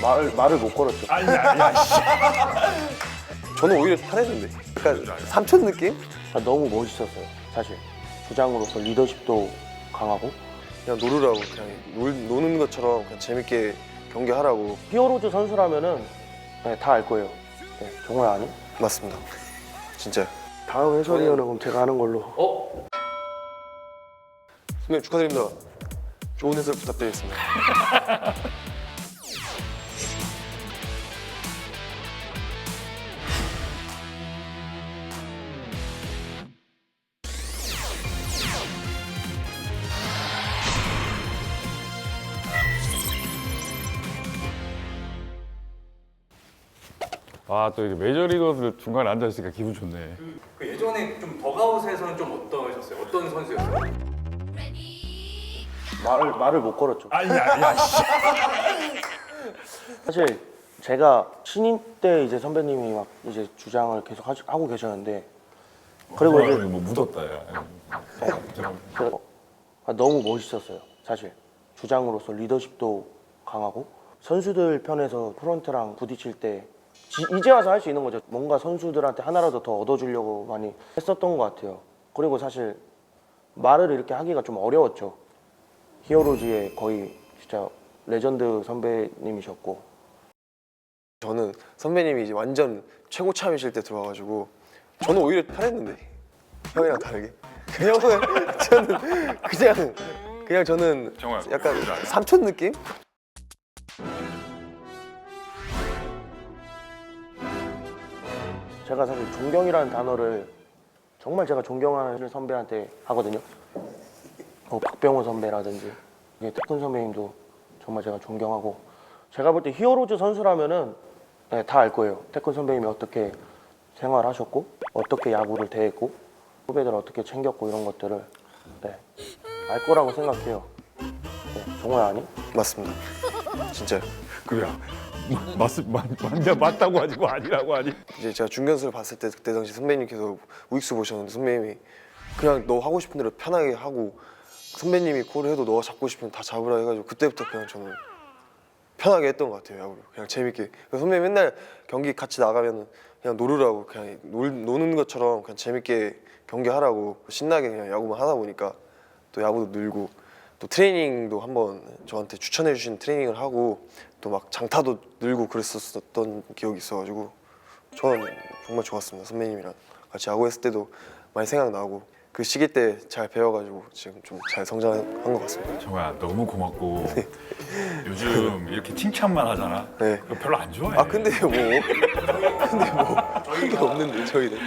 말을 못 걸었죠. 아니야. 저는 오히려 편했는데 약간 삼촌 느낌? 너무 멋있었어요. 사실 주장으로서 리더십도 강하고 그냥 노르라고 그냥 노는 것처럼 그냥 재밌게 경기하라고. 히어로즈 선수라면은 다 알 거예요. 네, 정말 아니? 맞습니다. 진짜. 다음 해설위원은 그럼 제가 하는 걸로. 선배님 축하드립니다. 좋은 해설 부탁드리겠습니다. 아, 또 이제 메이저리거들 중간에 앉아 있으니까 기분 좋네. 그 예전에 좀 더가웃에서는 좀 어떠셨어요? 어떤 선수였어요? 말을 못 걸었죠. 아니야. 사실 제가 신인 때 이제 선배님이 막 이제 주장을 계속 하고 계셨는데 그리고 이제 뭐 묻었다, 야. 너무 멋있었어요. 사실 주장으로서 리더십도 강하고 선수들 편에서 프런트랑 부딪힐 때 이제 와서 할 수 있는 거죠. 뭔가 선수들한테 하나라도 더 얻어주려고 많이 했었던 것 같아요. 그리고 사실 말을 이렇게 하기가 좀 어려웠죠. 히어로즈의 거의 진짜 레전드 선배님이셨고 저는 선배님이 이제 완전 최고참이실 때 들어와가지고 저는 오히려 편했는데 형이랑 다르게 그 형은 저는 그냥 저는 정말 약간 삼촌 느낌? 제가 사실 존경이라는 단어를 정말 제가 존경하는 선배한테 하거든요. 박병호 선배라든지 태훈 선배님도 정말 제가 존경하고 제가 볼 때 히어로즈 선수라면은 다 알 거예요. 태훈 선배님이 어떻게 생활하셨고 어떻게 야구를 대했고 후배들 어떻게 챙겼고 이런 것들을 알 거라고 생각해요. 정말 아니? 맞습니다. 진짜. 그야. 맞다고 하지 뭐 아니라고 하니. 이제 제가 중견수를 봤을 때 그때 당시 선배님께서 우익수 보셨는데 선배님이 그냥 너 하고 싶은 대로 편하게 하고 선배님이 콜을 해도 너가 잡고 싶으면 다 잡으라 해가지고 그때부터 그냥 저는 편하게 했던 것 같아요. 야구를 그냥 재밌게. 선배님 맨날 경기 같이 나가면 그냥 노르라고 그냥 노는 것처럼 그냥 재밌게 경기하라고 신나게 그냥 야구만 하다 보니까 또 야구도 늘고 또 트레이닝도 한번 저한테 추천해 주신 트레이닝을 하고 또 막 장타도 늘고 그랬었던 기억이 있어가지고 저는 정말 좋았습니다. 선배님이랑 같이 야구했을 때도 많이 생각나고 그 시기 때 잘 배워가지고 지금 좀 잘 성장한 것 같습니다. 정말 너무 고맙고 요즘 이렇게 칭찬만 하잖아. 네. 그거 별로 안 좋아해. 아 근데 뭐 할 게 없는데 저희는.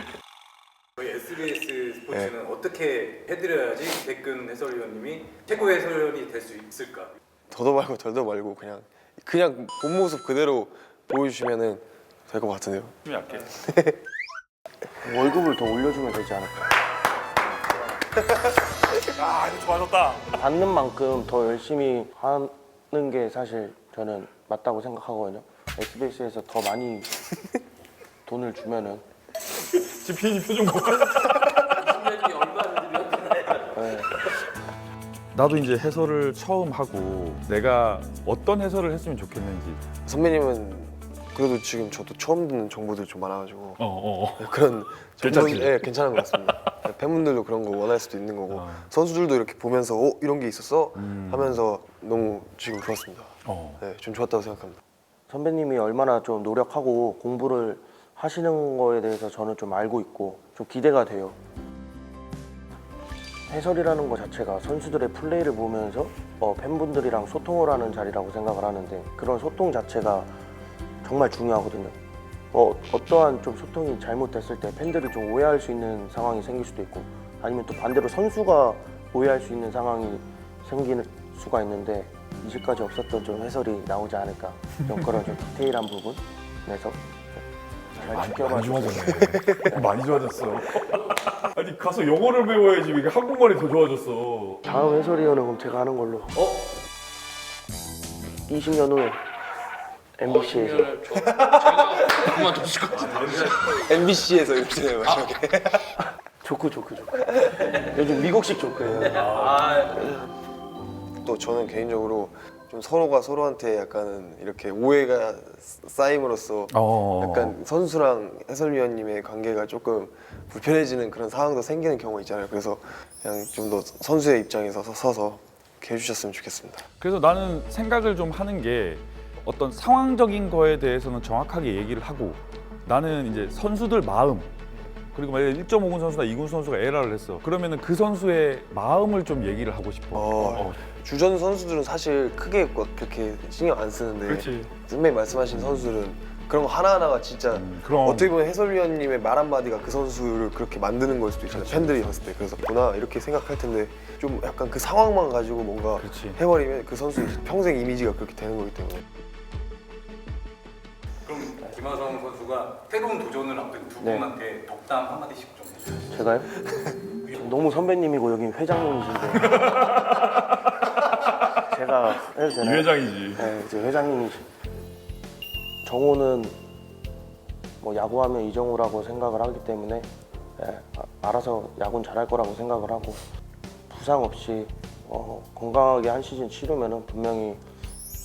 저희 SBS 스포츠는 어떻게 해드려야지 백근 해설위원님이 최고의 해설위원이 될 수 있을까? 더도 말고 덜도 말고 그냥 본 모습 그대로 보여주시면은 될 것 같은데요. 좀 약해. 월급을 더 올려주면 되지 않을까. 아, 이거 좋아졌다. 받는 만큼 더 열심히 하는 게 사실 저는 맞다고 생각하거든요. SBS에서 더 많이 돈을 주면은 지금 피디 표정 봐. 나도 이제 해설을 처음 하고 내가 어떤 해설을 했으면 좋겠는지. 선배님은 그래도 지금 저도 처음 듣는 정보들 좀 많아가지고 그런 괜찮지? 네, 괜찮은 것 같습니다. 팬분들도 그런 거 원할 수도 있는 거고 선수들도 이렇게 보면서 이런 게 있었어? 하면서 너무 지금 좋았습니다. 네, 좀 좋았다고 생각합니다. 선배님이 얼마나 좀 노력하고 공부를 하시는 거에 대해서 저는 좀 알고 있고 좀 기대가 돼요. 해설이라는 것 자체가 선수들의 플레이를 보면서 팬분들이랑 소통을 하는 자리라고 생각을 하는데 그런 소통 자체가 정말 중요하거든요. 어떠한 좀 소통이 잘못됐을 때 팬들이 좀 오해할 수 있는 상황이 생길 수도 있고 아니면 또 반대로 선수가 오해할 수 있는 상황이 생길 수가 있는데 이제까지 없었던 좀 해설이 나오지 않을까 좀 그런 좀 디테일한 부분에서 잘 많이 지켜봐 좋아졌네. 많이 좋아졌어. 아니 가서 영어를 배워야지 이게 한국말이 더 좋아졌어. 다음 해설위원은 그럼 제가 하는 걸로 20년 후에 MBC에서 그만두실 것 같아요. MBC에서 이렇게 마지막에 조크 요즘 미국식 조크예요. 또 저는 개인적으로 좀 서로가 서로한테 약간은 이렇게 오해가 쌓임으로써 약간 선수랑 해설위원님의 관계가 조금 불편해지는 그런 상황도 생기는 경우가 있잖아요. 그래서 그냥 좀 더 선수의 입장에서 서서 이렇게 해주셨으면 좋겠습니다. 그래서 나는 생각을 좀 하는 게 어떤 상황적인 거에 대해서는 정확하게 얘기를 하고 나는 이제 선수들 마음 그리고 만약에 1.5군 선수나 2군 선수가 에러를 했어. 그러면은 그 선수의 마음을 좀 얘기를 하고 싶어. 주전 선수들은 사실 크게 그렇게 신경 안 쓰는데 그렇지. 선배님 말씀하신 선수들은 그런 거 하나하나가 진짜 그럼 어떻게 보면 해설위원님의 말 한마디가 그 선수를 그렇게 만드는 걸 수도 있잖아요. 팬들이 봤을 때. 그래서 구나 이렇게 생각할 텐데 좀 약간 그 상황만 가지고 뭔가 그렇지. 해버리면 그 선수 평생 이미지가 그렇게 되는 거기 때문에. 그럼 김하성 선수가 새로운 도전을 앞둔 두 네. 분한테 덕담 한마디씩 좀 해주세요. 제가요? 너무 선배님이고 여긴 회장님이신데 제가 해도 이 되나요? 회장이지. 네, 이제 회장님이시. 정호는 뭐 야구하면 이정우라고 생각을 하기 때문에 알아서 야구는 잘할 거라고 생각을 하고 부상 없이 건강하게 한 시즌 치르면은 분명히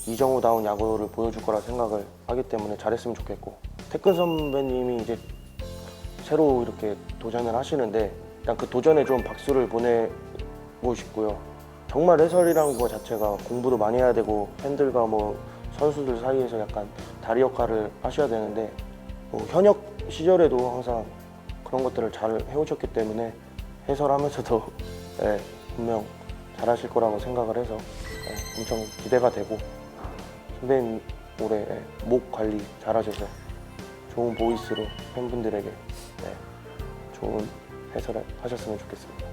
이정우다운 야구를 보여줄 거라 생각을 하기 때문에 잘했으면 좋겠고 태근 선배님이 이제 새로 이렇게 도전을 하시는데 일단 그 도전에 좀 박수를 보내고 싶고요. 정말 해설이라는 거 자체가 공부도 많이 해야 되고 팬들과 뭐 선수들 사이에서 약간 다리 역할을 하셔야 되는데 현역 시절에도 항상 그런 것들을 잘 해오셨기 때문에 해설하면서도 분명 잘하실 거라고 생각을 해서 엄청 기대가 되고 선배님 올해 목 관리 잘하셔서 좋은 보이스로 팬분들에게 좋은 해설을 하셨으면 좋겠습니다.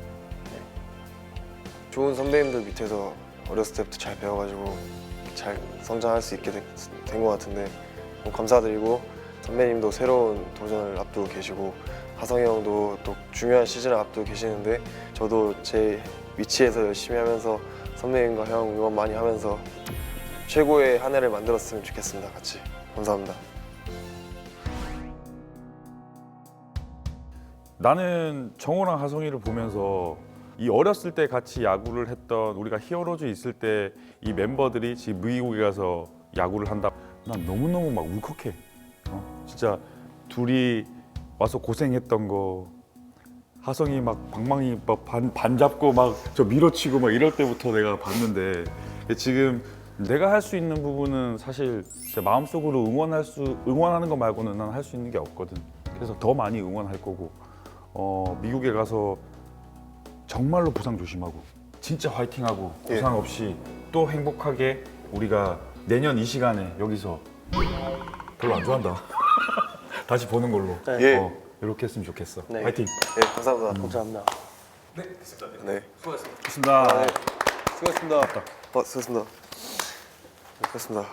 좋은 선배님들 밑에서 어렸을 때부터 잘 배워가지고 잘 성장할 수 있게 된 것 같은데 너무 감사드리고 선배님도 새로운 도전을 앞두고 계시고 하성이 형도 또 중요한 시즌을 앞두고 계시는데 저도 제 위치에서 열심히 하면서 선배님과 형 응원 많이 하면서 최고의 한 해를 만들었으면 좋겠습니다. 같이 감사합니다. 나는 정호랑 하성이를 보면서 이 어렸을 때 같이 야구를 했던 우리가 히어로즈 있을 때 이 멤버들이 지금 미국에 가서 야구를 한다. 난 너무너무 막 울컥해. 진짜 둘이 와서 고생했던 거 하성이 막 방망이 막 반 잡고 막 저 밀어치고 막 이럴 때부터 내가 봤는데 지금 내가 할 수 있는 부분은 사실 제 마음속으로 응원하는 거 말고는 난 할 수 있는 게 없거든. 그래서 더 많이 응원할 거고 미국에 가서 정말로 부상 조심하고 진짜 화이팅하고 부상 없이 또 행복하게 우리가 내년 이 시간에 여기서 별로 안 좋아한다. 다시 보는 걸로 이렇게 했으면 좋겠어. 네. 화이팅. 네, 감사합니다. 감사합니다. 네, 됐습니다. 네, 수고하셨습니다. 좋습니다. 수고하셨습니다. 수고하셨습니다. 수고하셨습니다.